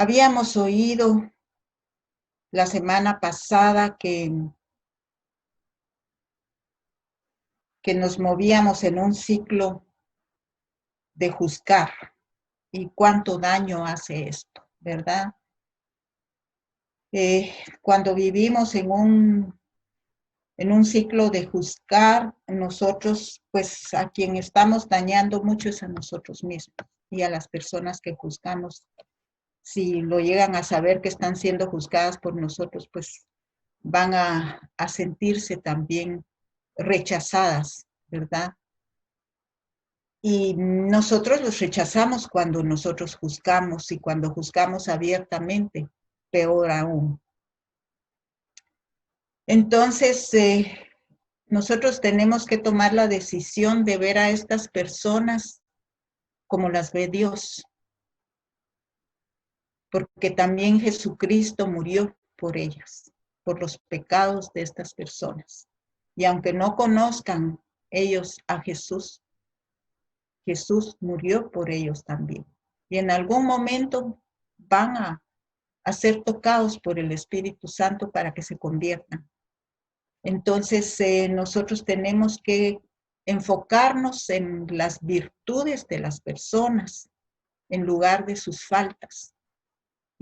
Habíamos oído la semana pasada que nos movíamos en un ciclo de juzgar y cuánto daño hace esto, ¿verdad? Cuando vivimos en un ciclo de juzgar, nosotros, pues a quien estamos dañando mucho es a nosotros mismos y a las personas que juzgamos. Si lo llegan a saber que están siendo juzgadas por nosotros, pues van a sentirse también rechazadas, ¿verdad? Y nosotros los rechazamos cuando nosotros juzgamos y cuando juzgamos abiertamente, peor aún. Entonces, nosotros tenemos que tomar la decisión de ver a estas personas como las ve Dios, porque también Jesucristo murió por ellas, por los pecados de estas personas. Y aunque no conozcan ellos a Jesús, Jesús murió por ellos también. Y en algún momento van a ser tocados por el Espíritu Santo para que se conviertan. Entonces, nosotros tenemos que enfocarnos en las virtudes de las personas en lugar de sus faltas.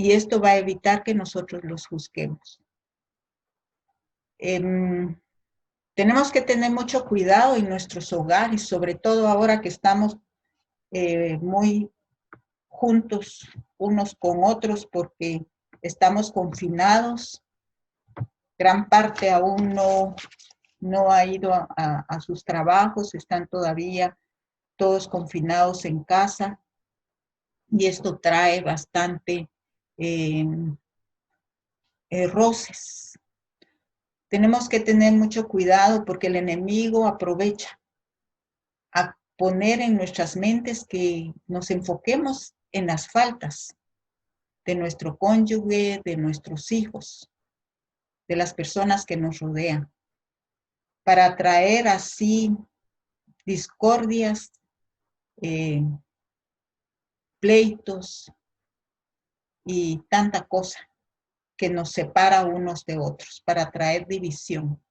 Y esto va a evitar que nosotros los juzguemos. Tenemos que tener mucho cuidado en nuestros hogares, sobre todo ahora que estamos muy juntos unos con otros porque estamos confinados. Gran parte aún no ha ido a sus trabajos, están todavía todos confinados en casa y esto trae bastante roces. Tenemos que tener mucho cuidado porque el enemigo aprovecha a poner en nuestras mentes que nos enfoquemos en las faltas de nuestro cónyuge, de nuestros hijos, de las personas que nos rodean, para atraer así discordias, pleitos y tanta cosa que nos separa unos de otros, para traer división.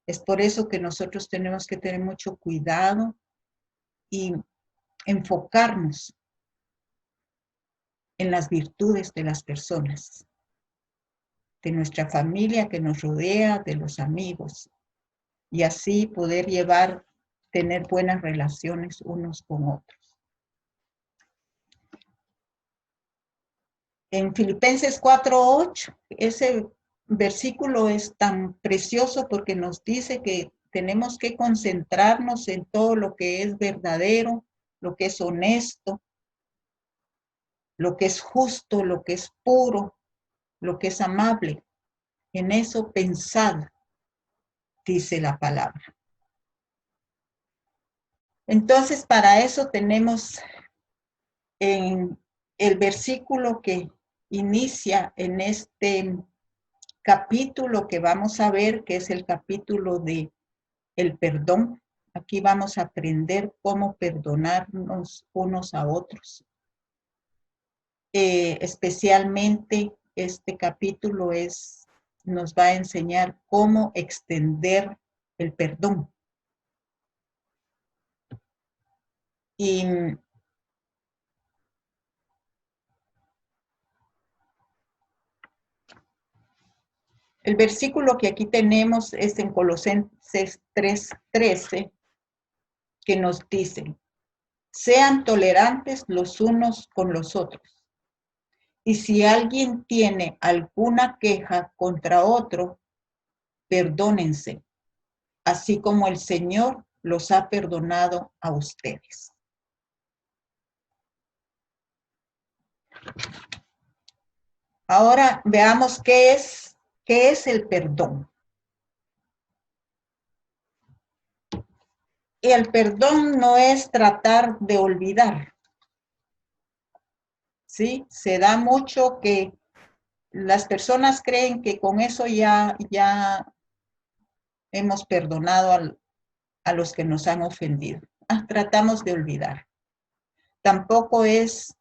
Es por eso que nosotros tenemos que tener mucho cuidado y enfocarnos en las virtudes de las personas, de nuestra familia que nos rodea, de los amigos, y así poder tener buenas relaciones unos con otros. En Filipenses 4:8, ese versículo es tan precioso porque nos dice que tenemos que concentrarnos en todo lo que es verdadero, lo que es honesto, lo que es justo, lo que es puro, lo que es amable. En eso pensad, dice la palabra. Entonces, para eso tenemos en el versículo que inicia en este capítulo que vamos a ver, que es el capítulo de el perdón. Aquí vamos a aprender cómo perdonarnos unos a otros. Especialmente este capítulo nos va a enseñar cómo extender el perdón. Y el versículo que aquí tenemos es en Colosenses 3:13, que nos dice: sean tolerantes los unos con los otros. Y si alguien tiene alguna queja contra otro, perdónense, así como el Señor los ha perdonado a ustedes. Ahora veamos qué es el perdón. Y el perdón no es tratar de olvidar. ¿Sí? Se da mucho que las personas creen que con eso ya hemos perdonado a los que nos han ofendido. Tratamos de olvidar. Tampoco es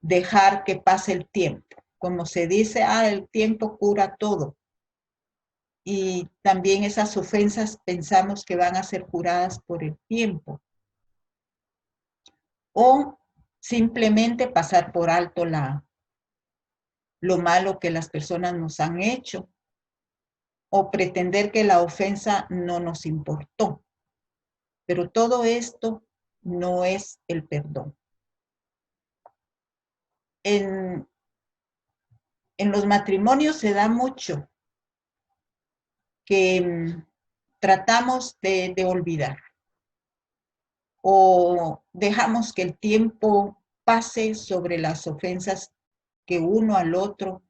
dejar que pase el tiempo. Como se dice, el tiempo cura todo. Y también esas ofensas pensamos que van a ser curadas por el tiempo. O simplemente pasar por alto lo malo que las personas nos han hecho. O pretender que la ofensa no nos importó. Pero todo esto no es el perdón. En los matrimonios se da mucho que tratamos de olvidar o dejamos que el tiempo pase sobre las ofensas que uno al otro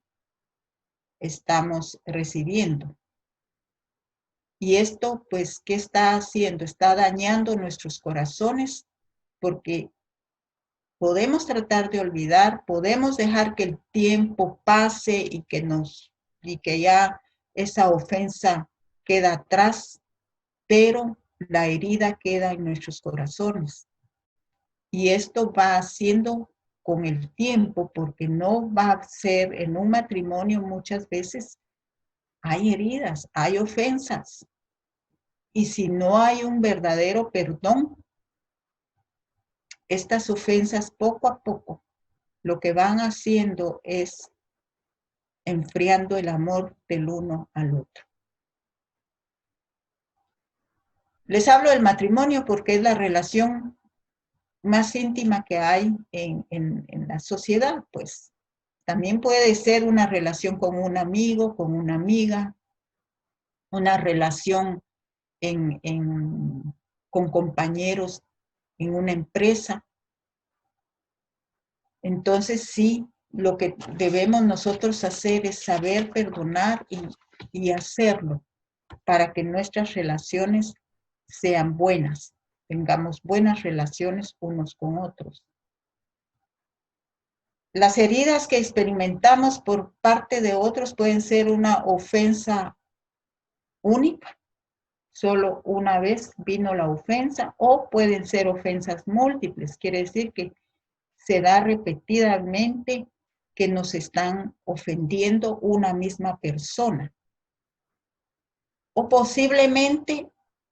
estamos recibiendo. Y esto, pues, ¿qué está haciendo? Está dañando nuestros corazones porque podemos tratar de olvidar, podemos dejar que el tiempo pase y que ya esa ofensa queda atrás, pero la herida queda en nuestros corazones. Y esto va haciendo con el tiempo, porque no va a ser en un matrimonio muchas veces hay heridas, hay ofensas. Y si no hay un verdadero perdón, estas ofensas poco a poco lo que van haciendo es enfriando el amor del uno al otro. Les hablo del matrimonio porque es la relación más íntima que hay en la sociedad, pues. También puede ser una relación con un amigo, con una amiga, una relación con compañeros en una empresa. Entonces sí, lo que debemos nosotros hacer es saber perdonar y hacerlo para que nuestras relaciones sean buenas, tengamos buenas relaciones unos con otros. Las heridas que experimentamos por parte de otros pueden ser una ofensa única, solo una vez vino la ofensa, o pueden ser ofensas múltiples, quiere decir que se da repetidamente que nos están ofendiendo una misma persona. O posiblemente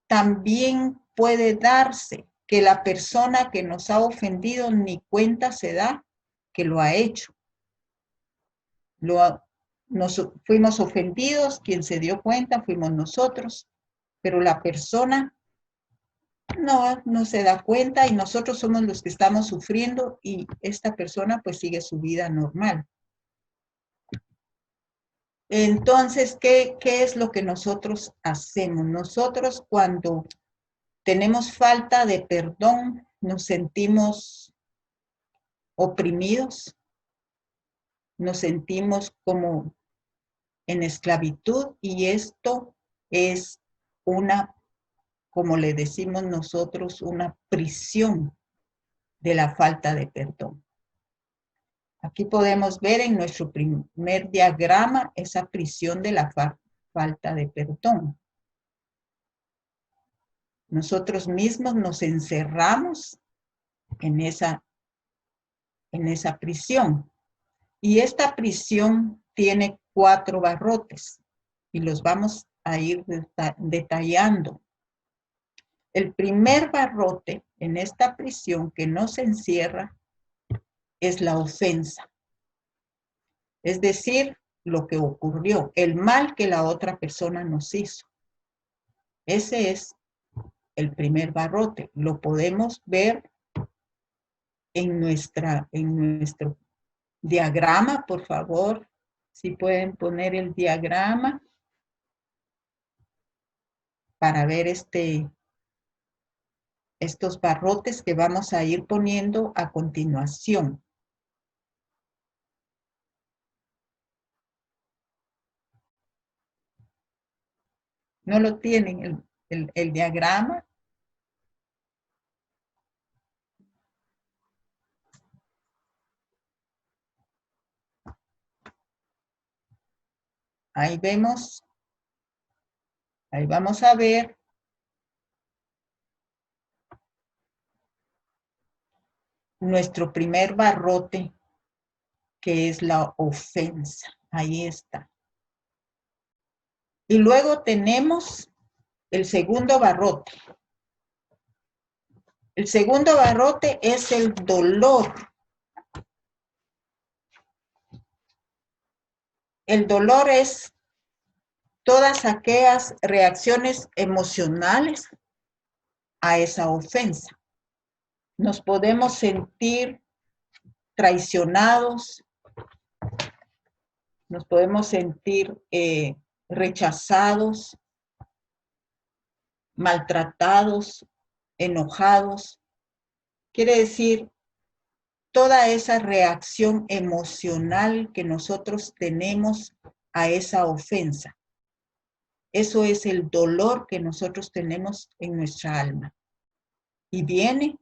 también puede darse que la persona que nos ha ofendido ni cuenta se da que lo ha hecho. Nos fuimos ofendidos, quien se dio cuenta fuimos nosotros, pero la persona no se da cuenta y nosotros somos los que estamos sufriendo y esta persona pues sigue su vida normal. Entonces, ¿qué es lo que nosotros hacemos? Nosotros cuando tenemos falta de perdón, nos sentimos oprimidos, nos sentimos como en esclavitud y esto es como le decimos nosotros, una prisión de la falta de perdón. Aquí podemos ver en nuestro primer diagrama esa prisión de la falta de perdón. Nosotros mismos nos encerramos en esa prisión. Y esta prisión tiene 4 barrotes y los vamos a ir detallando. El primer barrote en esta prisión que nos encierra es la ofensa. Es decir, lo que ocurrió, el mal que la otra persona nos hizo. Ese es el primer barrote. Lo podemos ver en nuestro diagrama, por favor. Si pueden poner el diagrama para ver estos barrotes que vamos a ir poniendo a continuación. ¿No lo tienen el diagrama? Ahí vemos, ahí vamos a ver nuestro primer barrote que es la ofensa. Ahí está. Y luego tenemos el segundo barrote. El segundo barrote es el dolor. El dolor es todas aquellas reacciones emocionales a esa ofensa. Nos podemos sentir traicionados, nos podemos sentir rechazados, maltratados, enojados. Quiere decir, toda esa reacción emocional que nosotros tenemos a esa ofensa. Eso es el dolor que nosotros tenemos en nuestra alma. Y viene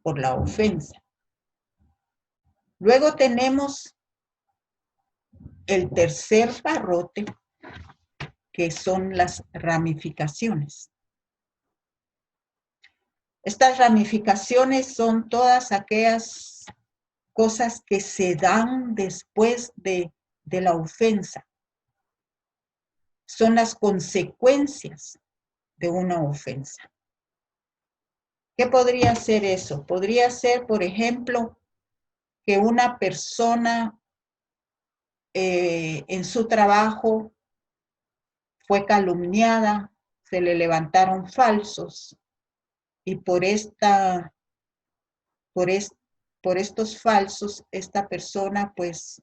por la ofensa. Luego tenemos el tercer barrote, que son las ramificaciones. Estas ramificaciones son todas aquellas cosas que se dan después de la ofensa. Son las consecuencias de una ofensa. ¿Qué podría ser eso? Podría ser, por ejemplo, que una persona en su trabajo fue calumniada, se le levantaron falsos y por estos falsos, esta persona pues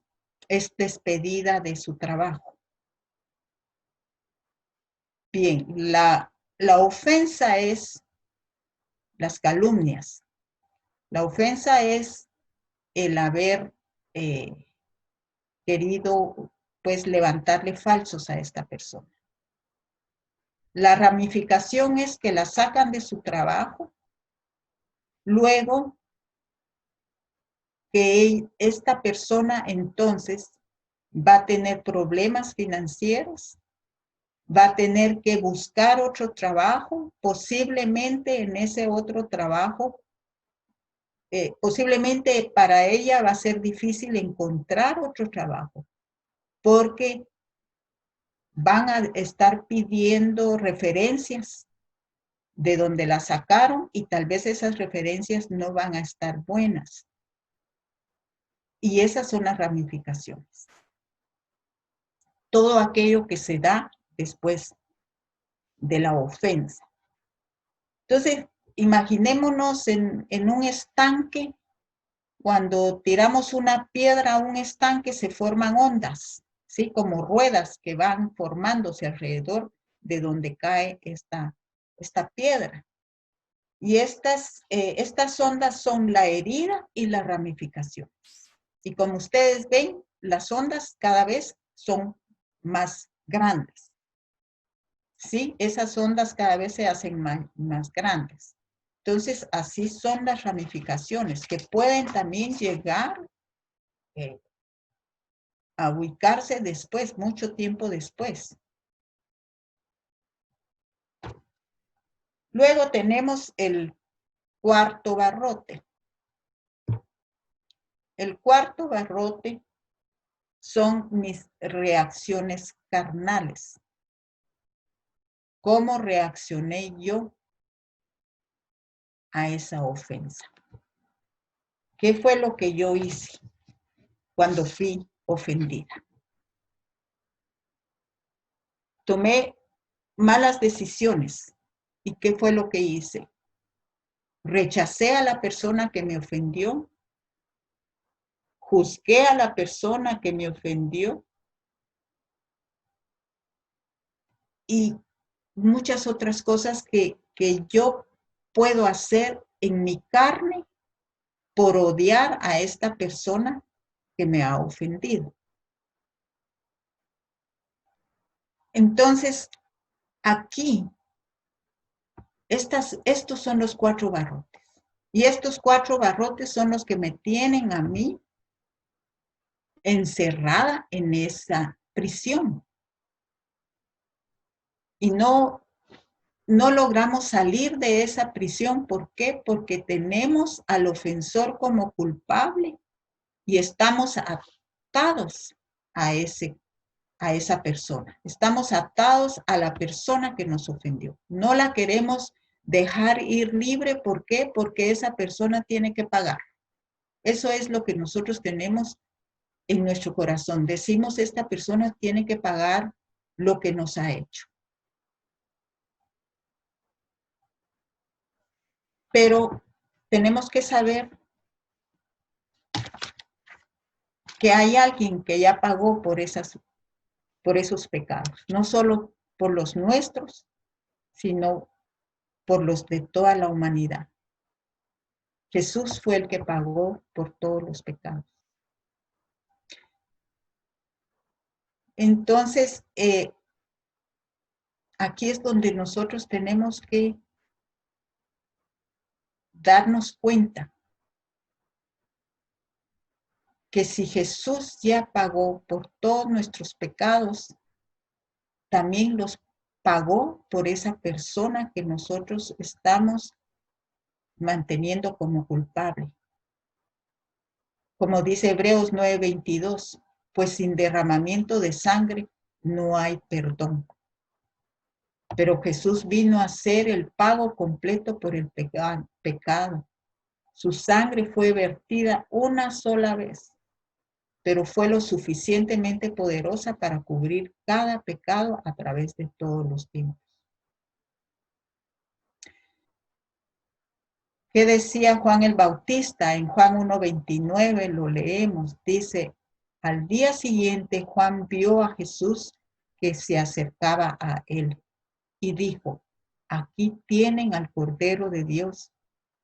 es despedida de su trabajo. Bien, la ofensa es las calumnias. La ofensa es el haber querido pues levantarle falsos a esta persona. La ramificación es que la sacan de su trabajo, luego que esta persona entonces va a tener problemas financieros, va a tener que buscar otro trabajo, posiblemente en ese otro trabajo, posiblemente para ella va a ser difícil encontrar otro trabajo, porque van a estar pidiendo referencias de donde la sacaron y tal vez esas referencias no van a estar buenas. Y esas son las ramificaciones. Todo aquello que se da después de la ofensa. Entonces, imaginémonos en un estanque. Cuando tiramos una piedra a un estanque se forman ondas, ¿sí? Como ruedas que van formándose alrededor de donde cae esta piedra. Y estas ondas son la herida y la ramificación. Y como ustedes ven, las ondas cada vez son más grandes. ¿Sí? Esas ondas cada vez se hacen más grandes. Entonces, así son las ramificaciones, que pueden también llegar a ubicarse después, mucho tiempo después. Luego tenemos el cuarto barrote. El cuarto barrote son mis reacciones carnales. ¿Cómo reaccioné yo a esa ofensa? ¿Qué fue lo que yo hice cuando fui ofendida? Tomé malas decisiones. ¿Y qué fue lo que hice? Rechacé a la persona que me ofendió. Juzgué a la persona que me ofendió. Y muchas otras cosas que yo puedo hacer en mi carne por odiar a esta persona que me ha ofendido. Entonces, aquí, estos son los 4 barrotes. Y estos 4 barrotes son los que me tienen a mí encerrada en esa prisión. Y no logramos salir de esa prisión. ¿Por qué? Porque tenemos al ofensor como culpable y estamos atados a esa persona. Estamos atados a la persona que nos ofendió. No la queremos dejar ir libre. ¿Por qué? Porque esa persona tiene que pagar. Eso es lo que nosotros tenemos en nuestro corazón. Decimos, esta persona tiene que pagar lo que nos ha hecho. Pero tenemos que saber que hay alguien que ya pagó por esos pecados. No solo por los nuestros, sino por los de toda la humanidad. Jesús fue el que pagó por todos los pecados. Entonces, aquí es donde nosotros tenemos que darnos cuenta que si Jesús ya pagó por todos nuestros pecados, también los pagó por esa persona que nosotros estamos manteniendo como culpable. Como dice Hebreos 9:22, pues sin derramamiento de sangre no hay perdón. Pero Jesús vino a hacer el pago completo por el pecado. Su sangre fue vertida una sola vez, pero fue lo suficientemente poderosa para cubrir cada pecado a través de todos los tiempos. ¿Qué decía Juan el Bautista? En Juan 1:29 lo leemos. Dice, al día siguiente Juan vio a Jesús que se acercaba a él y dijo, aquí tienen al Cordero de Dios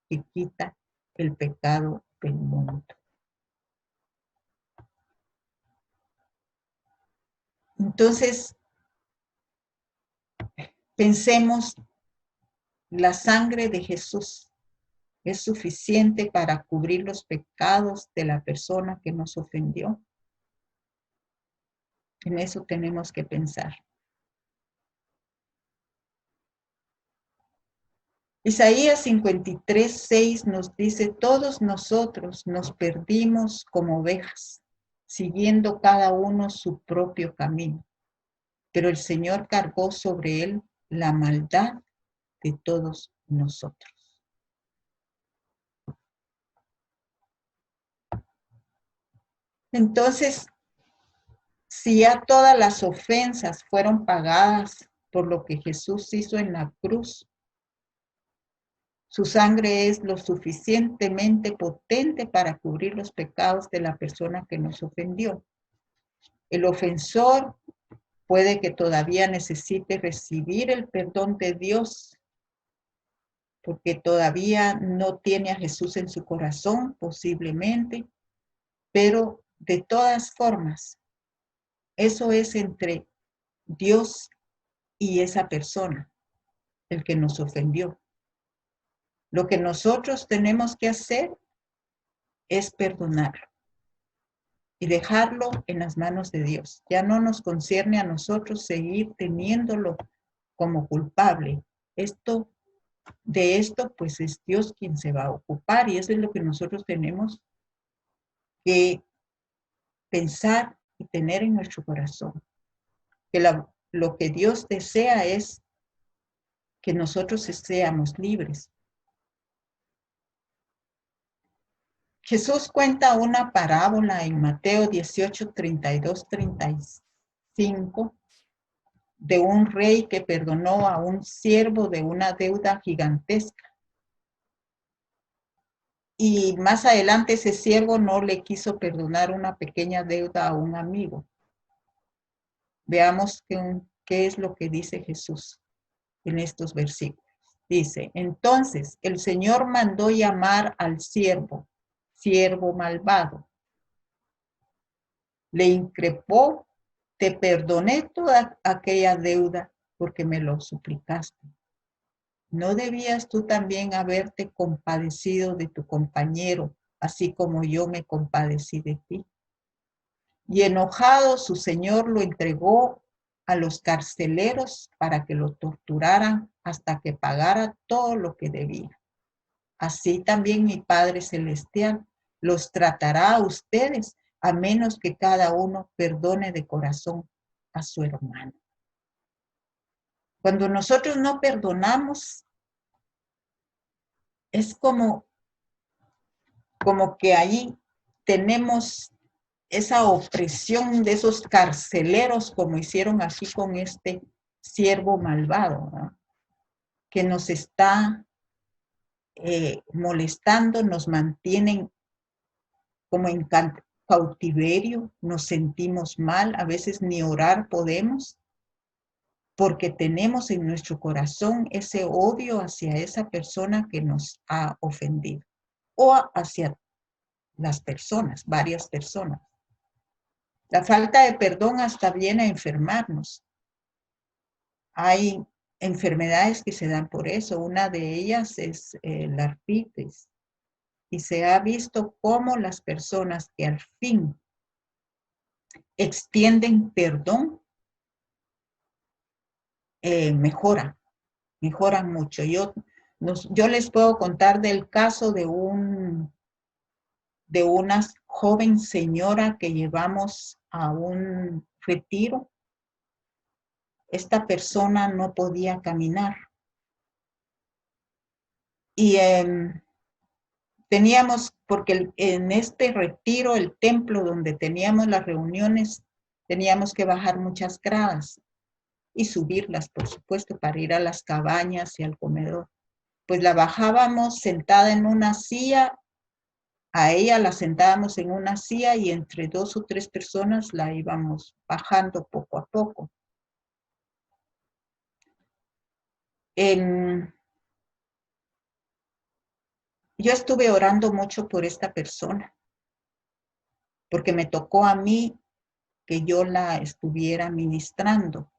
que quita el pecado del mundo. Entonces, pensemos, la sangre de Jesús es suficiente para cubrir los pecados de la persona que nos ofendió. En eso tenemos que pensar. Isaías 53:6 nos dice, todos nosotros nos perdimos como ovejas, siguiendo cada uno su propio camino. Pero el Señor cargó sobre él la maldad de todos nosotros. Entonces, si ya todas las ofensas fueron pagadas por lo que Jesús hizo en la cruz, su sangre es lo suficientemente potente para cubrir los pecados de la persona que nos ofendió. El ofensor puede que todavía necesite recibir el perdón de Dios, porque todavía no tiene a Jesús en su corazón, posiblemente, pero de todas formas, eso es entre Dios y esa persona, el que nos ofendió. Lo que nosotros tenemos que hacer es perdonarlo y dejarlo en las manos de Dios. Ya no nos concierne a nosotros seguir teniéndolo como culpable. De esto, pues es Dios quien se va a ocupar, y eso es lo que nosotros tenemos que pensar y tener en nuestro corazón. Que lo que Dios desea es que nosotros seamos libres. Jesús cuenta una parábola en Mateo 18, 32, 35 de un rey que perdonó a un siervo de una deuda gigantesca. Y más adelante ese siervo no le quiso perdonar una pequeña deuda a un amigo. Veamos qué es lo que dice Jesús en estos versículos. Dice, entonces el Señor mandó llamar al siervo malvado. Le increpó, te perdoné toda aquella deuda porque me lo suplicaste. ¿No debías tú también haberte compadecido de tu compañero, así como yo me compadecí de ti? Y enojado, su señor lo entregó a los carceleros para que lo torturaran hasta que pagara todo lo que debía. Así también mi Padre Celestial los tratará a ustedes, a menos que cada uno perdone de corazón a su hermano. Cuando nosotros no perdonamos, es como que ahí tenemos esa opresión de esos carceleros, como hicieron así con este siervo malvado, ¿no? Que nos está molestando, nos mantienen como en cautiverio, nos sentimos mal, a veces ni orar podemos, porque tenemos en nuestro corazón ese odio hacia esa persona que nos ha ofendido, o hacia las personas, varias personas. La falta de perdón hasta viene a enfermarnos. Hay enfermedades que se dan por eso. Una de ellas es la artritis. Y se ha visto cómo las personas que al fin extienden perdón, mejoran mucho. Yo les puedo contar del caso de una joven señora que llevamos a un retiro. Esta persona no podía caminar. Y teníamos, porque en este retiro, el templo donde teníamos las reuniones, teníamos que bajar muchas gradas y subirlas, por supuesto, para ir a las cabañas y al comedor. Pues la bajábamos sentada en una silla, a ella la sentábamos en una silla y entre 2 o 3 personas la íbamos bajando poco a poco. Yo estuve orando mucho por esta persona, porque me tocó a mí que yo la estuviera ministrando.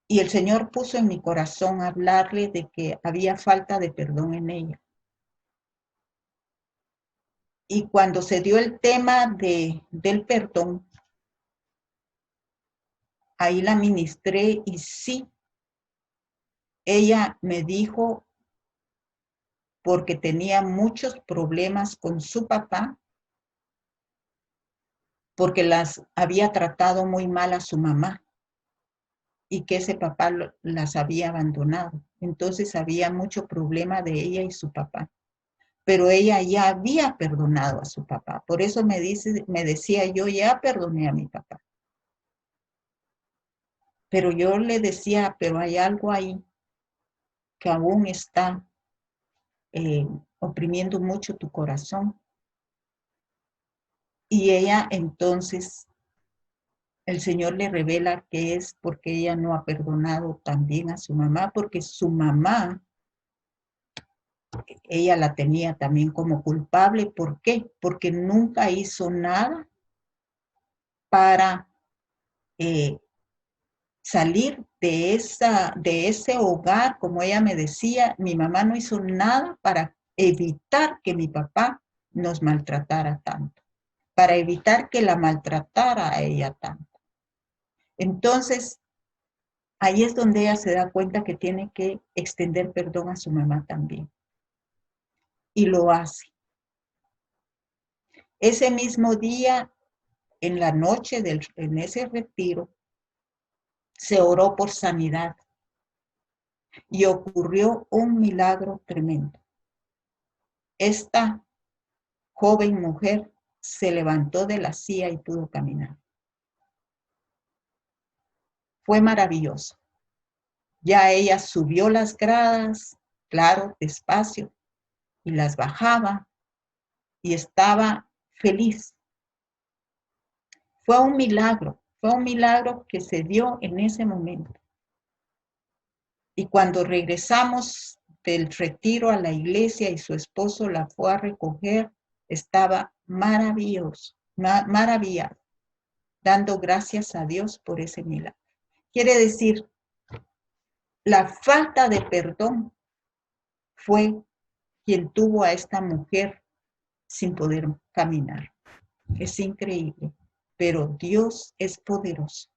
Y el Señor puso en mi corazón hablarle de que había falta de perdón en ella. Y cuando se dio el tema del perdón, ahí la ministré y sí, ella me dijo, porque tenía muchos problemas con su papá, porque las había tratado muy mal a su mamá y que ese papá las había abandonado. Entonces había mucho problema de ella y su papá. Pero ella ya había perdonado a su papá. Por eso me decía, yo ya perdoné a mi papá. Pero yo le decía, pero hay algo ahí que aún está oprimiendo mucho tu corazón. Y ella entonces, el Señor le revela que es porque ella no ha perdonado también a su mamá, porque su mamá, ella la tenía también como culpable. ¿Por qué? Porque nunca hizo nada para salir de ese hogar. Como ella me decía, mi mamá no hizo nada para evitar que mi papá nos maltratara tanto, para evitar que la maltratara a ella tanto. Entonces, ahí es donde ella se da cuenta que tiene que extender perdón a su mamá también. Y lo hace. Ese mismo día, en la noche en ese retiro, se oró por sanidad y ocurrió un milagro tremendo. Esta joven mujer se levantó de la silla y pudo caminar. Fue maravilloso. Ya ella subió las gradas, claro, despacio, y las bajaba y estaba feliz. Fue un milagro que se dio en ese momento. Y cuando regresamos del retiro a la iglesia y su esposo la fue a recoger, estaba maravillado, dando gracias a Dios por ese milagro. Quiere decir, la falta de perdón fue quien tuvo a esta mujer sin poder caminar. Es increíble, pero Dios es poderoso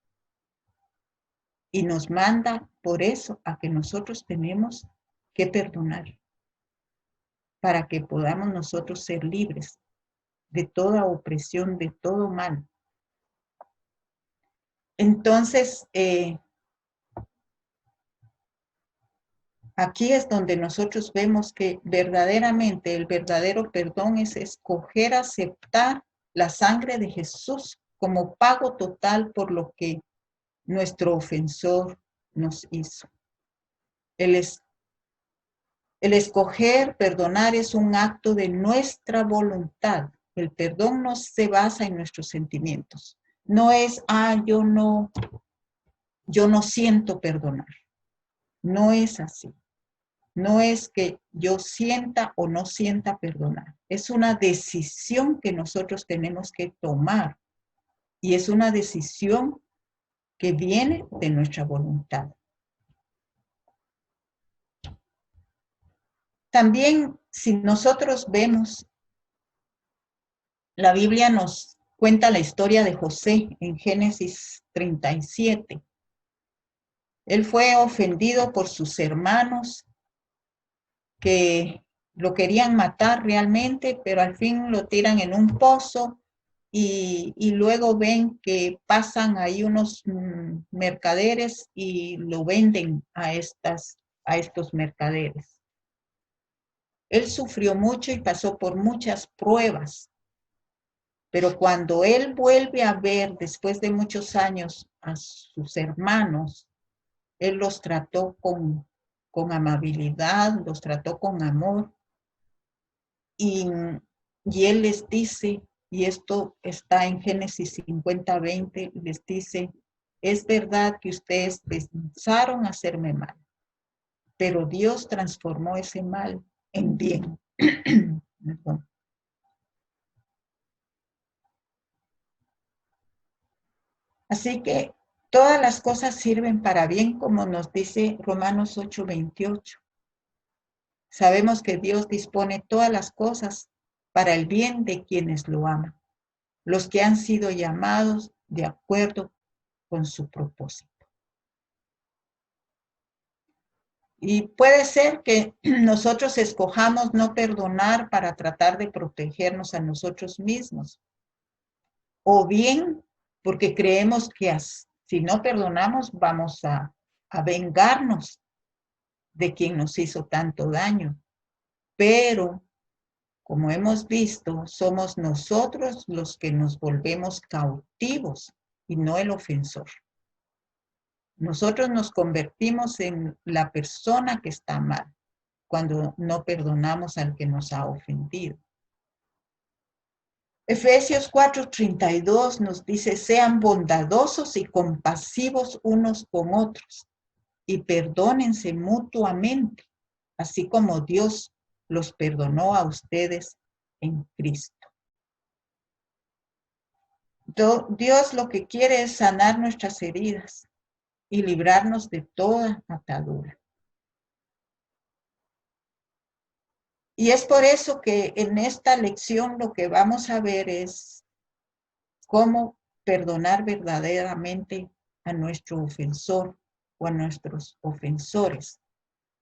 y nos manda por eso a que nosotros tenemos que perdonar para que podamos nosotros ser libres de toda opresión, de todo mal. Entonces, aquí es donde nosotros vemos que verdaderamente el verdadero perdón es escoger aceptar la sangre de Jesús como pago total por lo que nuestro ofensor nos hizo. El escoger perdonar es un acto de nuestra voluntad. El perdón no se basa en nuestros sentimientos. No es, yo no siento perdonar. No es así. No es que yo sienta o no sienta perdonar. Es una decisión que nosotros tenemos que tomar. Y es una decisión que viene de nuestra voluntad. También, si nosotros vemos, la Biblia nos cuenta la historia de José en Génesis 37. Él fue ofendido por sus hermanos que lo querían matar realmente, pero al fin lo tiran en un pozo y luego ven que pasan ahí unos mercaderes y lo venden a estos mercaderes. Él sufrió mucho y pasó por muchas pruebas, pero cuando él vuelve a ver después de muchos años a sus hermanos, él los trató con amabilidad, los trató con amor. Y él les dice, y esto está en Génesis 50:20, les dice, es verdad que ustedes pensaron hacerme mal, pero Dios transformó ese mal en bien. Así que todas las cosas sirven para bien, como nos dice Romanos 8:28. Sabemos que Dios dispone todas las cosas para el bien de quienes lo aman, los que han sido llamados de acuerdo con su propósito. Y puede ser que nosotros escojamos no perdonar para tratar de protegernos a nosotros mismos, o bien porque creemos que si no perdonamos vamos a vengarnos de quien nos hizo tanto daño. Pero, como hemos visto, somos nosotros los que nos volvemos cautivos y no el ofensor. Nosotros nos convertimos en la persona que está mal cuando no perdonamos al que nos ha ofendido. Efesios 4:32 nos dice, sean bondadosos y compasivos unos con otros y perdónense mutuamente, así como Dios los perdonó a ustedes en Cristo. Dios lo que quiere es sanar nuestras heridas y librarnos de toda atadura. Y es por eso que en esta lección lo que vamos a ver es cómo perdonar verdaderamente a nuestro ofensor o a nuestros ofensores.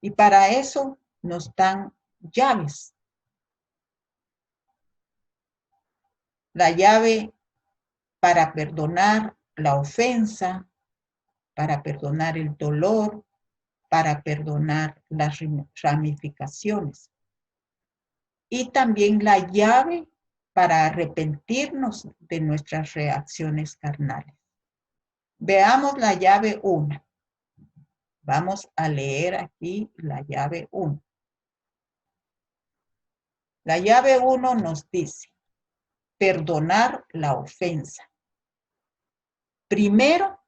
Y para eso nos dan llaves. La llave para perdonar la ofensa, para perdonar el dolor, para perdonar las ramificaciones. Y también la llave para arrepentirnos de nuestras reacciones carnales. Veamos la llave 1. Vamos a leer aquí la llave 1. La llave 1 nos dice, perdonar la ofensa. Primero,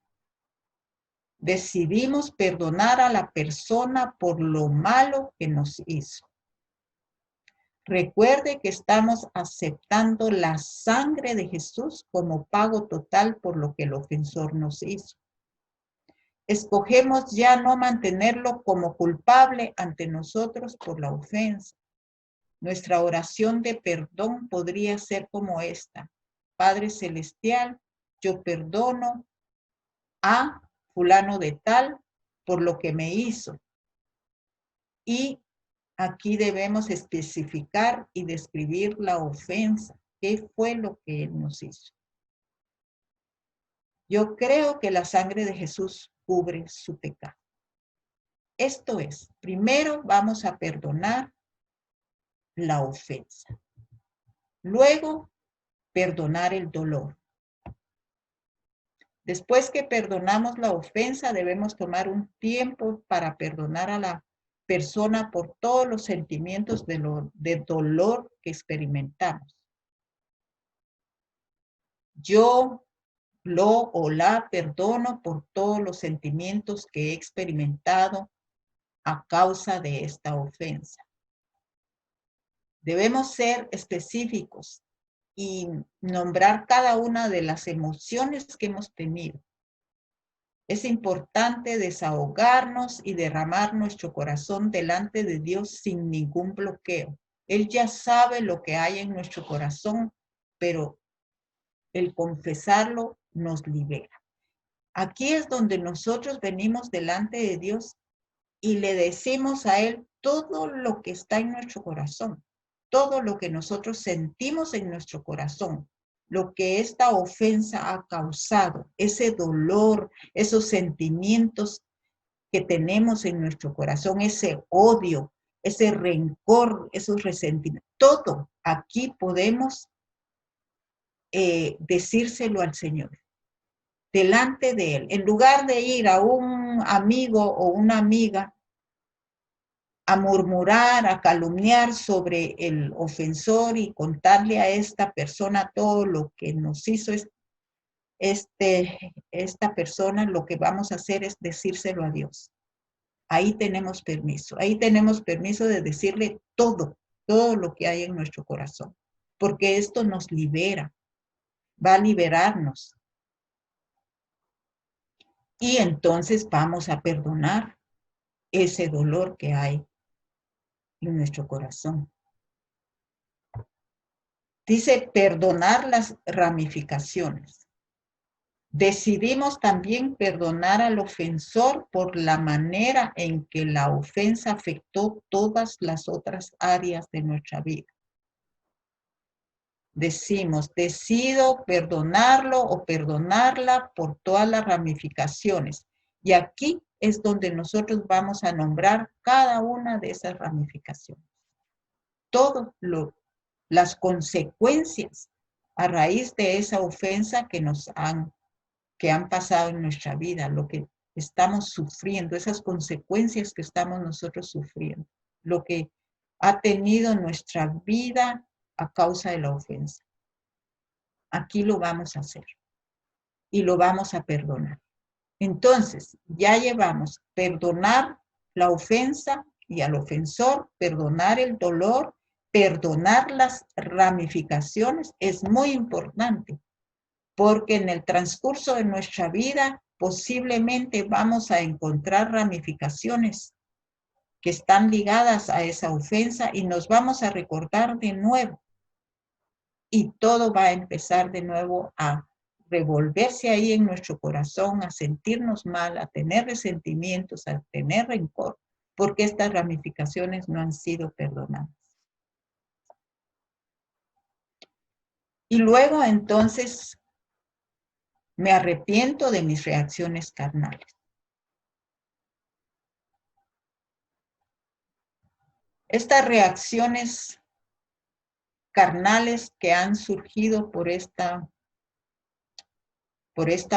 decidimos perdonar a la persona por lo malo que nos hizo. Recuerde que estamos aceptando la sangre de Jesús como pago total por lo que el ofensor nos hizo. Escogemos ya no mantenerlo como culpable ante nosotros por la ofensa. Nuestra oración de perdón podría ser como esta. Padre Celestial, yo perdono a fulano de tal por lo que me hizo. Y Aquí debemos especificar y describir la ofensa. ¿Qué fue lo que Él nos hizo? Yo creo que la sangre de Jesús cubre su pecado. Esto es, primero vamos a perdonar la ofensa. Luego, perdonar el dolor. Después que perdonamos la ofensa, debemos tomar un tiempo para perdonar a la persona por todos los sentimientos de dolor que experimentamos. Yo lo o la perdono por todos los sentimientos que he experimentado a causa de esta ofensa. Debemos ser específicos y nombrar cada una de las emociones que hemos tenido. Es importante desahogarnos y derramar nuestro corazón delante de Dios sin ningún bloqueo. Él ya sabe lo que hay en nuestro corazón, pero el confesarlo nos libera. Aquí es donde nosotros venimos delante de Dios y le decimos a Él todo lo que está en nuestro corazón, todo lo que nosotros sentimos en nuestro corazón, lo que esta ofensa ha causado, ese dolor, esos sentimientos que tenemos en nuestro corazón, ese odio, ese rencor, esos resentimientos, todo aquí podemos decírselo al Señor, delante de Él. En lugar de ir a un amigo o una amiga a murmurar, a calumniar sobre el ofensor y contarle a esta persona todo lo que nos hizo esta persona, lo que vamos a hacer es decírselo a Dios. Ahí tenemos permiso de decirle todo lo que hay en nuestro corazón, porque esto nos libera, va a liberarnos. Y entonces vamos a perdonar ese dolor que hay en nuestro corazón. Dice perdonar las ramificaciones. Decidimos también perdonar al ofensor por la manera en que la ofensa afectó todas las otras áreas de nuestra vida. Decimos, decido perdonarlo o perdonarla por todas las ramificaciones. Y aquí es donde nosotros vamos a nombrar cada una de esas ramificaciones. Las consecuencias a raíz de esa ofensa que han pasado en nuestra vida, lo que estamos sufriendo, esas consecuencias que estamos nosotros sufriendo, lo que ha tenido nuestra vida a causa de la ofensa. Aquí lo vamos a hacer y lo vamos a perdonar. Entonces, ya llevamos perdonar la ofensa y al ofensor, perdonar el dolor, perdonar las ramificaciones. Es muy importante porque en el transcurso de nuestra vida posiblemente vamos a encontrar ramificaciones que están ligadas a esa ofensa y nos vamos a recordar de nuevo. Y todo va a empezar de nuevo a revolverse ahí en nuestro corazón, a sentirnos mal, a tener resentimientos, a tener rencor, porque estas ramificaciones no han sido perdonadas. Y luego entonces me arrepiento de mis reacciones carnales. Estas reacciones carnales que han surgido por esta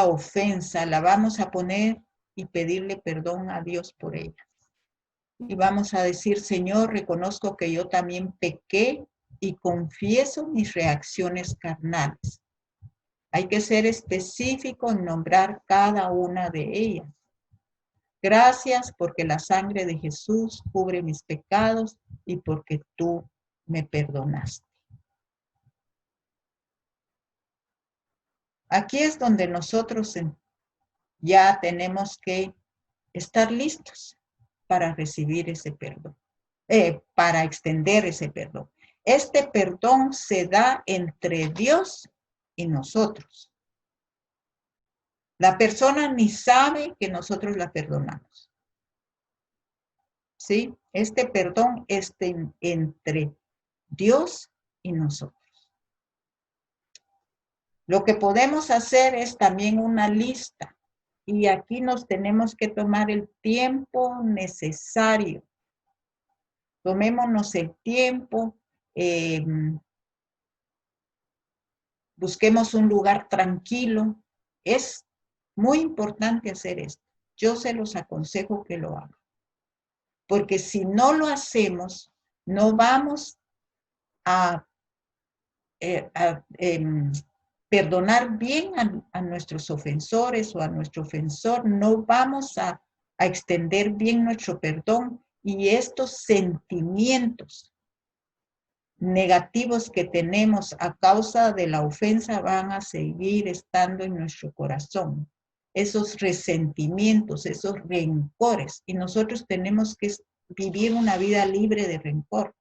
ofensa, la vamos a poner y pedirle perdón a Dios por ellas. Y vamos a decir, Señor, reconozco que yo también pequé y confieso mis reacciones carnales. Hay que ser específico en nombrar cada una de ellas. Gracias porque la sangre de Jesús cubre mis pecados y porque tú me perdonaste. Aquí es donde nosotros ya tenemos que estar listos para recibir ese perdón, para extender ese perdón. Este perdón se da entre Dios y nosotros. La persona ni sabe que nosotros la perdonamos. ¿sí? Este perdón es entre Dios y nosotros. Lo que podemos hacer es también una lista. Y aquí nos tenemos que tomar el tiempo necesario. Tomémonos el tiempo. Busquemos un lugar tranquilo. Es muy importante hacer esto. Yo se los aconsejo que lo hagan. Porque si no lo hacemos, no vamos a perdonar bien a nuestros ofensores o a nuestro ofensor, no vamos a extender bien nuestro perdón y estos sentimientos negativos que tenemos a causa de la ofensa van a seguir estando en nuestro corazón. Esos resentimientos, esos rencores, y nosotros tenemos que vivir una vida libre de rencor.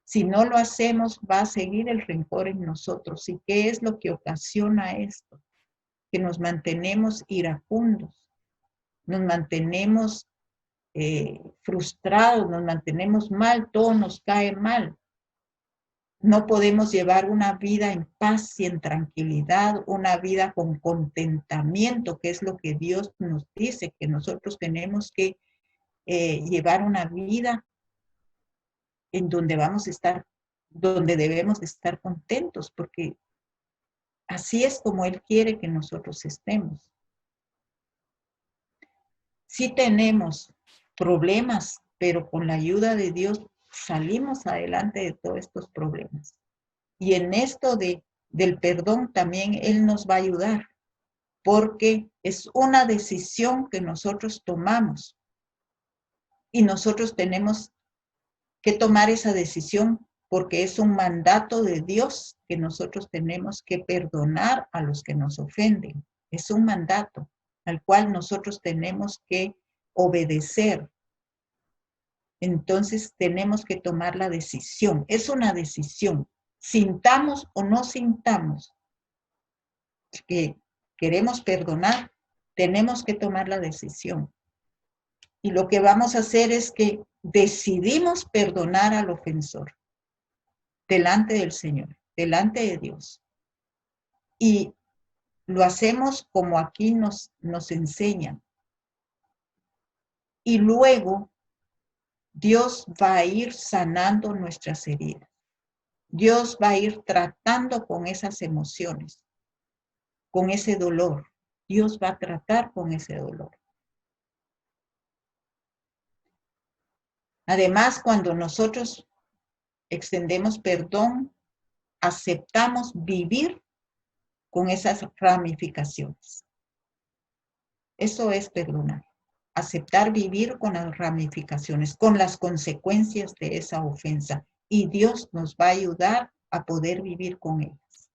Si no lo hacemos, va a seguir el rencor en nosotros. ¿Y qué es lo que ocasiona esto? Que nos mantenemos iracundos, nos mantenemos frustrados, nos mantenemos mal, todo nos cae mal. No podemos llevar una vida en paz y en tranquilidad, una vida con contentamiento, que es lo que Dios nos dice, que nosotros tenemos que llevar una vida en donde vamos a estar, donde debemos estar contentos, porque así es como Él quiere que nosotros estemos. Sí tenemos problemas, pero con la ayuda de Dios salimos adelante de todos estos problemas. Y en esto del perdón también Él nos va a ayudar, porque es una decisión que nosotros tomamos. Y nosotros tenemos que tomar esa decisión porque es un mandato de Dios que nosotros tenemos que perdonar a los que nos ofenden. Es un mandato al cual nosotros tenemos que obedecer. Entonces tenemos que tomar la decisión. Es una decisión. Sintamos o no sintamos que queremos perdonar, tenemos que tomar la decisión. Y lo que vamos a hacer es que decidimos perdonar al ofensor delante del Señor, delante de Dios. Y lo hacemos como aquí nos enseñan. Y luego Dios va a ir sanando nuestras heridas. Dios va a ir tratando con esas emociones, con ese dolor. Dios va a tratar con ese dolor. Además, cuando nosotros extendemos perdón, aceptamos vivir con esas ramificaciones. Eso es perdonar. Aceptar vivir con las ramificaciones, con las consecuencias de esa ofensa. Y Dios nos va a ayudar a poder vivir con ellas.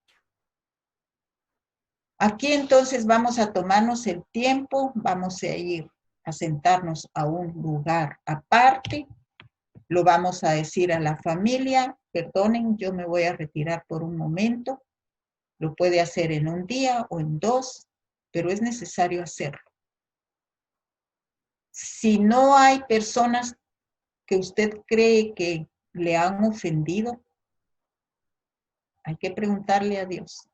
Aquí entonces vamos a tomarnos el tiempo, vamos a ir a sentarnos a un lugar aparte. Lo vamos a decir a la familia, perdonen, yo me voy a retirar por un momento. Lo puede hacer en un día o en 2, pero es necesario hacerlo. Si no hay personas que usted cree que le han ofendido, hay que preguntarle a Dios,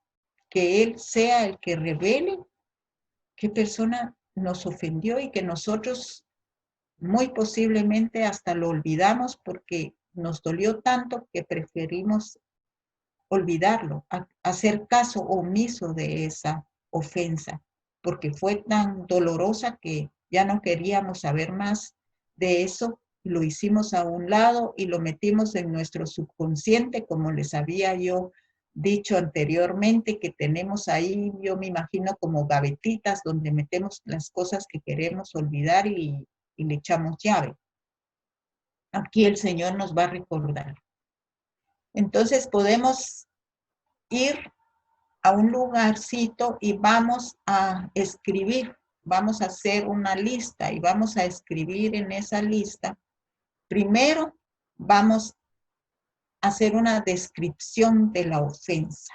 que Él sea el que revele qué persona nos ofendió y que nosotros muy posiblemente hasta lo olvidamos porque nos dolió tanto que preferimos olvidarlo, hacer caso omiso de esa ofensa, porque fue tan dolorosa que ya no queríamos saber más de eso, lo hicimos a un lado y lo metimos en nuestro subconsciente, como les había yo dicho anteriormente, que tenemos ahí, yo me imagino como gavetitas donde metemos las cosas que queremos olvidar y le echamos llave. Aquí el Señor nos va a recordar. Entonces podemos ir a un lugarcito y vamos a escribir, vamos a hacer una lista y vamos a escribir en esa lista. Primero vamos a hacer una descripción de la ofensa.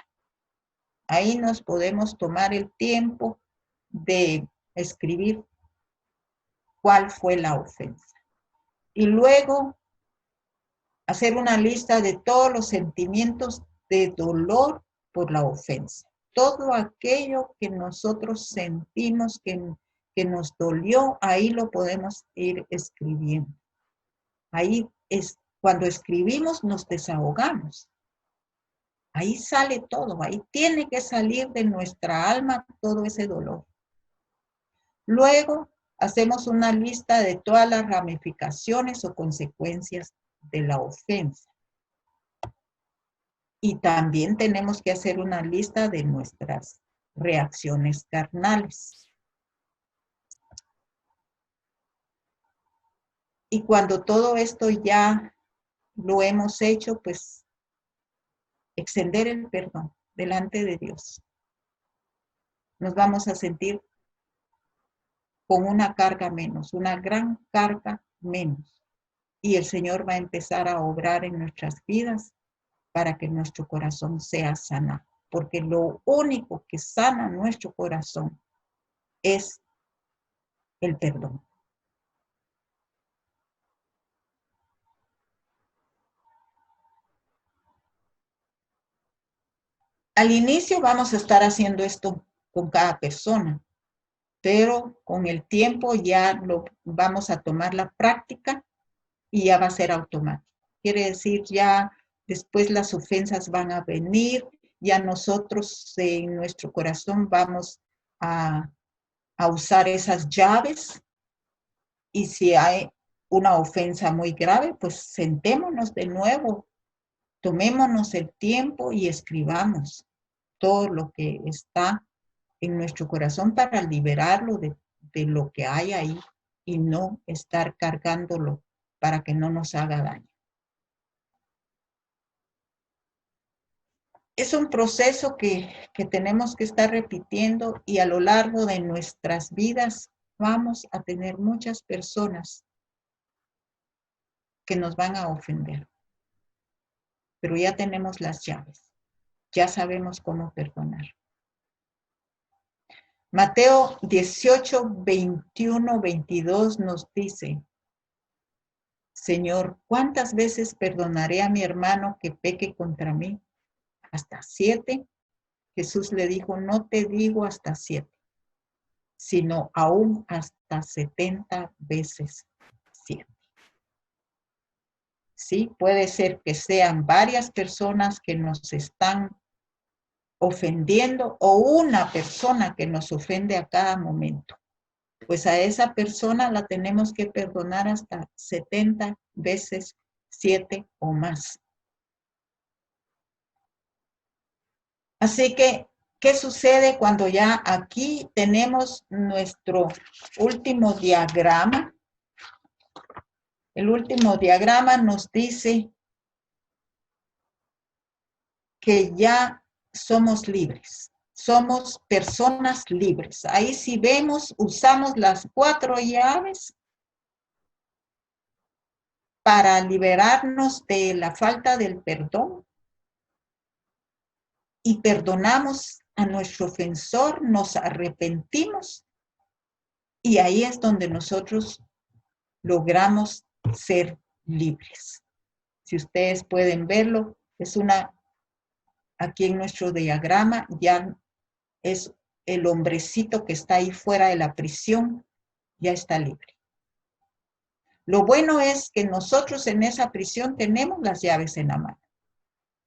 Ahí nos podemos tomar el tiempo de escribir cuál fue la ofensa. Y luego hacer una lista de todos los sentimientos de dolor por la ofensa. Todo aquello que nosotros sentimos que nos dolió, ahí lo podemos ir escribiendo. Ahí es cuando escribimos, nos desahogamos. Ahí sale todo, ahí tiene que salir de nuestra alma todo ese dolor. Luego hacemos una lista de todas las ramificaciones o consecuencias de la ofensa. Y también tenemos que hacer una lista de nuestras reacciones carnales. Y cuando todo esto ya lo hemos hecho, pues extender el perdón delante de Dios. Nos vamos a sentir con una carga menos, una gran carga menos. Y el Señor va a empezar a obrar en nuestras vidas para que nuestro corazón sea sanado. Porque lo único que sana nuestro corazón es el perdón. Al inicio vamos a estar haciendo esto con cada persona, pero con el tiempo ya lo vamos a tomar la práctica y ya va a ser automático. Quiere decir, ya después las ofensas van a venir, ya nosotros en nuestro corazón vamos a usar esas llaves, y si hay una ofensa muy grave, pues sentémonos de nuevo, tomémonos el tiempo y escribamos todo lo que está en nuestro corazón para liberarlo de lo que hay ahí y no estar cargándolo para que no nos haga daño. Es un proceso que tenemos que estar repitiendo, y a lo largo de nuestras vidas vamos a tener muchas personas que nos van a ofender. Pero ya tenemos las llaves, ya sabemos cómo perdonar. Mateo 18, 21, 22 nos dice: Señor, ¿cuántas veces perdonaré a mi hermano que peque contra mí? ¿Hasta 7? Jesús le dijo: no te digo hasta 7, sino aún hasta 70 veces 7. Sí, puede ser que sean varias personas que nos están ofendiendo o una persona que nos ofende a cada momento. Pues a esa persona la tenemos que perdonar hasta 70 veces 7 o más. Así que, ¿qué sucede cuando ya aquí tenemos nuestro último diagrama? El último diagrama nos dice que ya somos libres. Somos personas libres. Ahí si vemos, usamos las 4 llaves para liberarnos de la falta del perdón. Y perdonamos a nuestro ofensor, nos arrepentimos, y ahí es donde nosotros logramos ser libres. Si ustedes pueden verlo, es aquí en nuestro diagrama, ya es el hombrecito que está ahí fuera de la prisión, ya está libre. Lo bueno es que nosotros en esa prisión tenemos las llaves en la mano.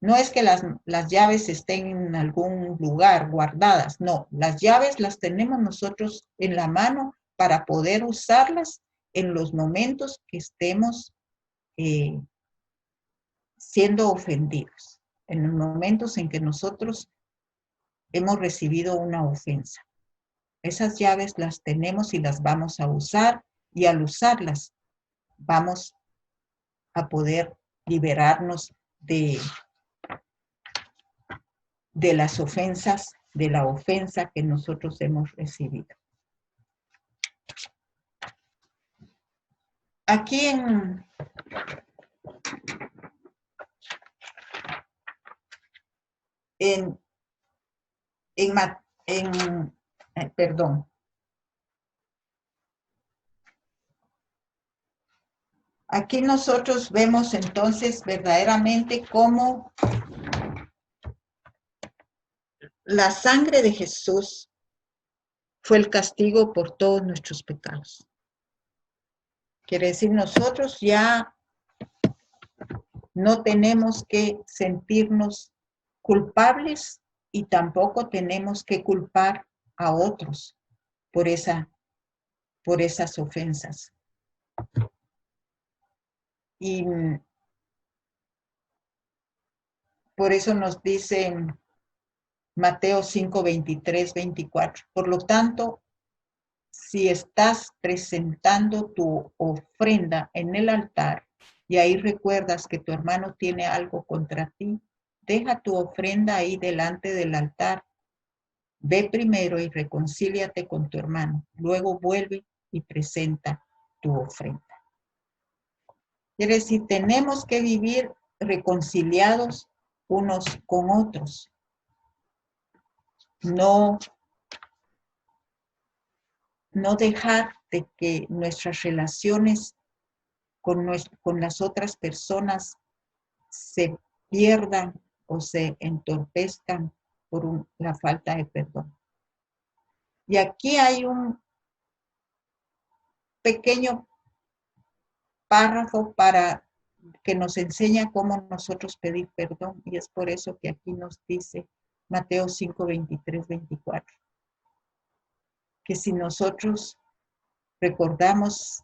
No es que las llaves estén en algún lugar guardadas, no, las llaves las tenemos nosotros en la mano para poder usarlas en los momentos que estemos siendo ofendidos, en los momentos en que nosotros hemos recibido una ofensa. Esas llaves las tenemos y las vamos a usar, y al usarlas vamos a poder liberarnos de las ofensas, de la ofensa que nosotros hemos recibido. Aquí perdón. Aquí nosotros vemos entonces verdaderamente cómo la sangre de Jesús fue el castigo por todos nuestros pecados. Quiere decir, nosotros ya no tenemos que sentirnos culpables y tampoco tenemos que culpar a otros por esas ofensas. Y por eso nos dice en Mateo 5, 23, 24. Por lo tanto, si estás presentando tu ofrenda en el altar y ahí recuerdas que tu hermano tiene algo contra ti, deja tu ofrenda ahí delante del altar. Ve primero y reconcíliate con tu hermano. Luego vuelve y presenta tu ofrenda. Quiere decir, tenemos que vivir reconciliados unos con otros. No dejar de que nuestras relaciones con las otras personas se pierdan o se entorpezcan por la falta de perdón. Y aquí hay un pequeño párrafo que nos enseña cómo nosotros pedir perdón, y es por eso que aquí nos dice Mateo 5, 23, 24, que si nosotros recordamos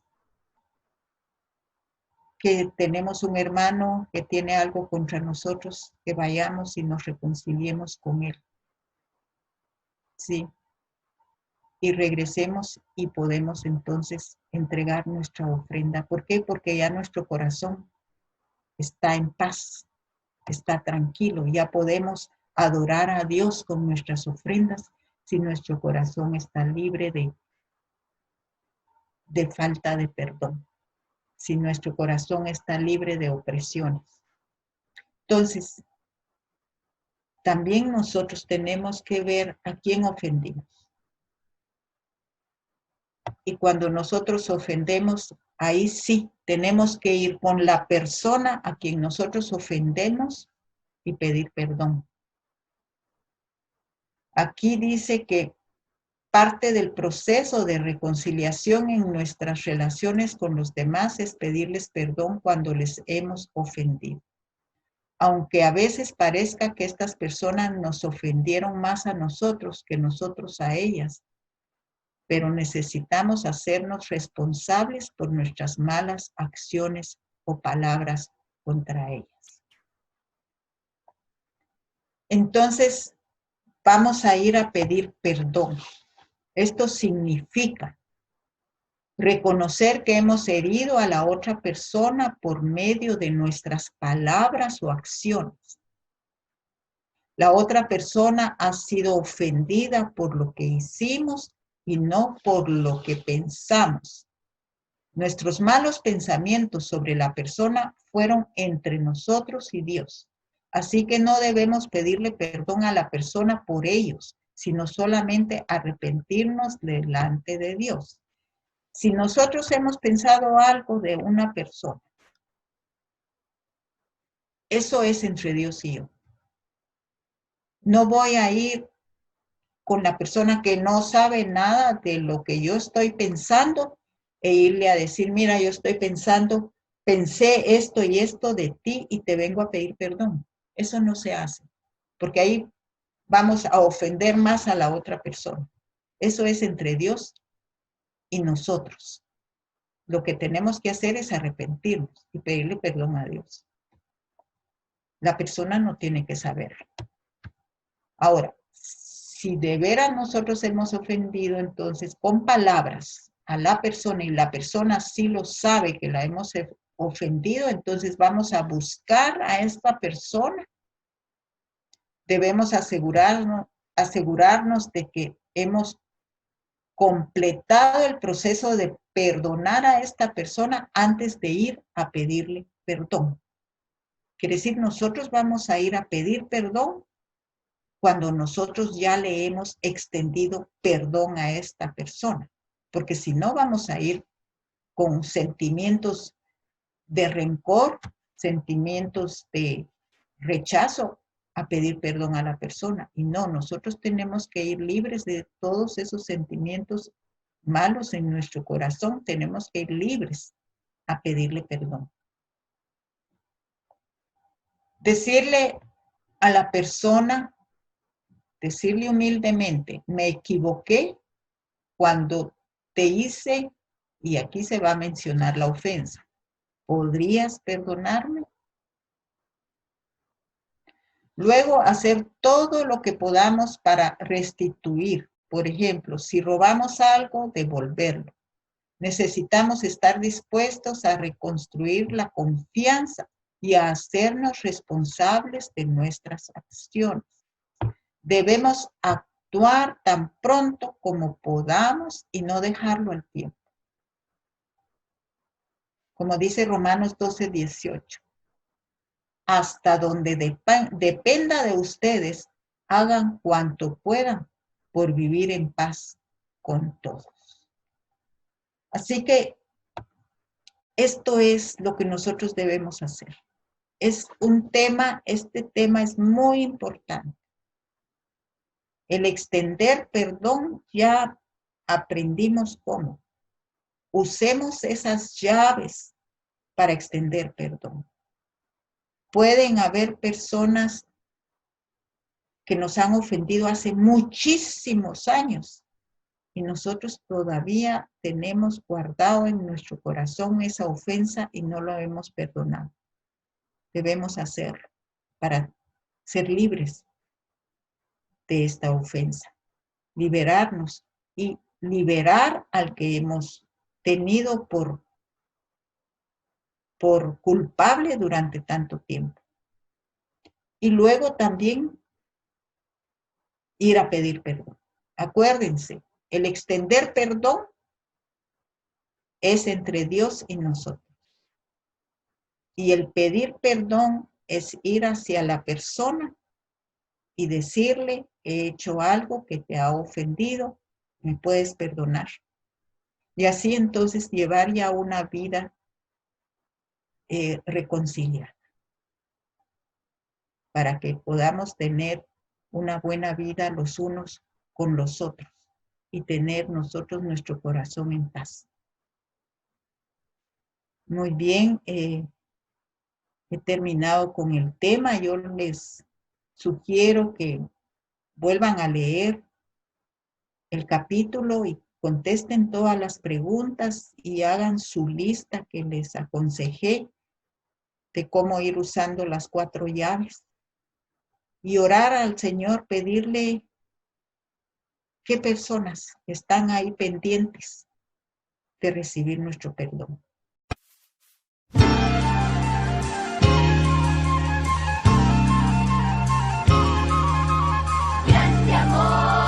que tenemos un hermano que tiene algo contra nosotros, que vayamos y nos reconciliemos con él. Sí. Y regresemos y podemos entonces entregar nuestra ofrenda. ¿Por qué? Porque ya nuestro corazón está en paz, está tranquilo, ya podemos adorar a Dios con nuestras ofrendas si nuestro corazón está libre de falta de perdón, si nuestro corazón está libre de opresiones. Entonces, también nosotros tenemos que ver a quién ofendimos. Y cuando nosotros ofendemos, ahí sí tenemos que ir con la persona a quien nosotros ofendemos y pedir perdón. Aquí dice que parte del proceso de reconciliación en nuestras relaciones con los demás es pedirles perdón cuando les hemos ofendido. Aunque a veces parezca que estas personas nos ofendieron más a nosotros que nosotros a ellas, pero necesitamos hacernos responsables por nuestras malas acciones o palabras contra ellas. Entonces, vamos a ir a pedir perdón. Esto significa reconocer que hemos herido a la otra persona por medio de nuestras palabras o acciones. La otra persona ha sido ofendida por lo que hicimos y no por lo que pensamos. Nuestros malos pensamientos sobre la persona fueron entre nosotros y Dios. Así que no debemos pedirle perdón a la persona por ellos, sino solamente arrepentirnos delante de Dios. Si nosotros hemos pensado algo de una persona, eso es entre Dios y yo. No voy a ir con la persona que no sabe nada de lo que yo estoy pensando e irle a decir, mira, yo estoy pensé esto y esto de ti y te vengo a pedir perdón. Eso no se hace, porque ahí vamos a ofender más a la otra persona. Eso es entre Dios y nosotros. Lo que tenemos que hacer es arrepentirnos y pedirle perdón a Dios. La persona no tiene que saber. Ahora, si de veras nosotros hemos ofendido, entonces con palabras a la persona y la persona sí lo sabe que la hemos ofendido, entonces vamos a buscar a esta persona. Debemos asegurarnos de que hemos completado el proceso de perdonar a esta persona antes de ir a pedirle perdón. Quiere decir, nosotros vamos a ir a pedir perdón cuando nosotros ya le hemos extendido perdón a esta persona. Porque si no, vamos a ir con sentimientos de rencor, sentimientos de rechazo a pedir perdón a la persona. Y no, nosotros tenemos que ir libres de todos esos sentimientos malos en nuestro corazón. Tenemos que ir libres a pedirle perdón. Decirle a la persona, decirle humildemente, me equivoqué cuando te hice, y aquí se va a mencionar la ofensa. ¿Podrías perdonarme? Luego, hacer todo lo que podamos para restituir. Por ejemplo, si robamos algo, devolverlo. Necesitamos estar dispuestos a reconstruir la confianza y a hacernos responsables de nuestras acciones. Debemos actuar tan pronto como podamos y no dejarlo al tiempo. Como dice Romanos 12:18. Hasta donde dependa de ustedes, hagan cuanto puedan por vivir en paz con todos. Así que esto es lo que nosotros debemos hacer. Es un tema, este tema es muy importante. El extender perdón, ya aprendimos cómo. Usemos esas llaves para extender perdón. Pueden haber personas que nos han ofendido hace muchísimos años y nosotros todavía tenemos guardado en nuestro corazón esa ofensa y no lo hemos perdonado. Debemos hacerlo para ser libres de esta ofensa, liberarnos y liberar al que hemos tenido por culpable durante tanto tiempo. Y luego también ir a pedir perdón. Acuérdense, el extender perdón es entre Dios y nosotros. Y el pedir perdón es ir hacia la persona y decirle, he hecho algo que te ha ofendido, ¿me puedes perdonar? Y así entonces llevar ya una vida reconciliada, para que podamos tener una buena vida los unos con los otros y tener nosotros nuestro corazón en paz. Muy bien, he terminado con el tema. Yo les sugiero que vuelvan a leer el capítulo y contesten todas las preguntas y hagan su lista que les aconsejé de cómo ir usando las 4 llaves. Y orar al Señor, pedirle qué personas están ahí pendientes de recibir nuestro perdón. Grande amor,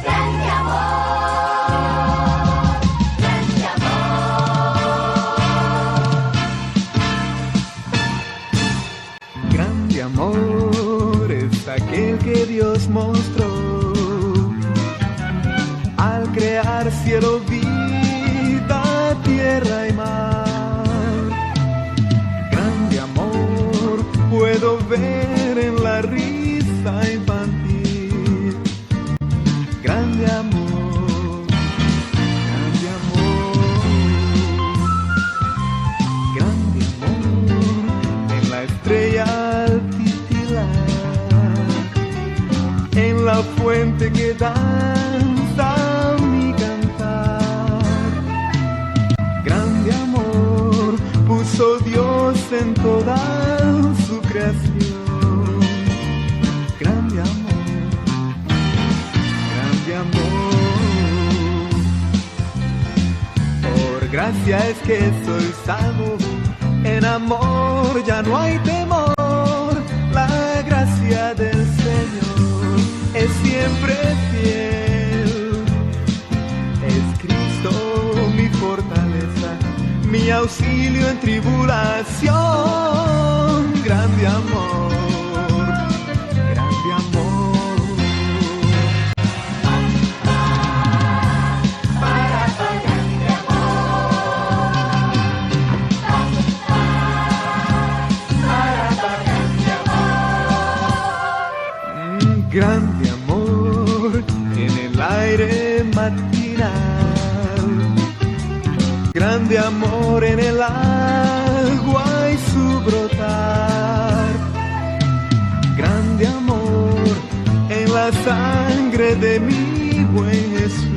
grande amor, grande amor. Grande amor es aquel que Dios mostró al crear cielo, vida, tierra y mar. Grande amor puedo ver en la risa infantil. Grande amor, grande amor, grande amor en la estrella al titilar, en la fuente que danza mi cantar. Grande amor puso Dios en toda su creación. Grande amor, grande amor. Por gracia es que soy salvo, en amor ya no hay temor. La gracia del Señor es siempre fiel. Es Cristo mi fortaleza, mi auxilio en tribulación. Grande amor, grande amor. Para grande amor, Grande amor en el agua y su brotar. Grande amor en la sangre de mi buen Jesús.